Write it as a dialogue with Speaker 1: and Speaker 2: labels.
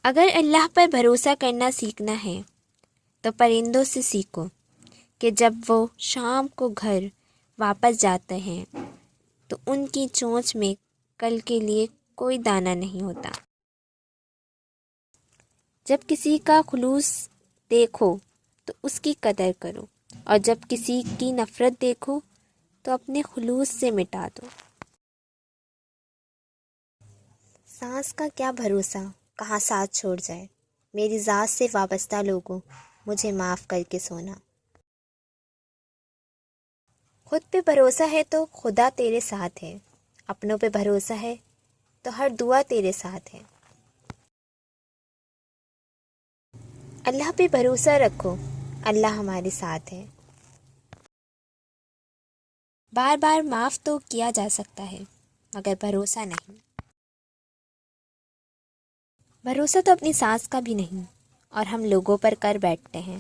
Speaker 1: اگر اللہ پر بھروسہ کرنا سیکھنا ہے تو پرندوں سے سیکھو کہ جب وہ شام کو گھر واپس جاتے ہیں تو ان کی چونچ میں کل کے لیے کوئی دانہ نہیں ہوتا۔ جب کسی کا خلوص دیکھو تو اس کی قدر کرو، اور جب کسی کی نفرت دیکھو تو اپنے خلوص سے مٹا دو۔ سانس کا کیا بھروسہ کہاں ساتھ چھوڑ جائے، میری ذات سے وابستہ لوگوں مجھے معاف کر کے سونا۔ خود پہ بھروسہ ہے تو خدا تیرے ساتھ ہے، اپنوں پہ بھروسہ ہے تو ہر دعا تیرے ساتھ ہے۔ اللہ پہ بھروسہ رکھو، اللہ ہمارے ساتھ ہے۔ بار بار معاف تو کیا جا سکتا ہے مگر بھروسہ نہیں۔ بھروسہ تو اپنی سانس کا بھی نہیں، اور ہم لوگوں پر کر بیٹھتے ہیں۔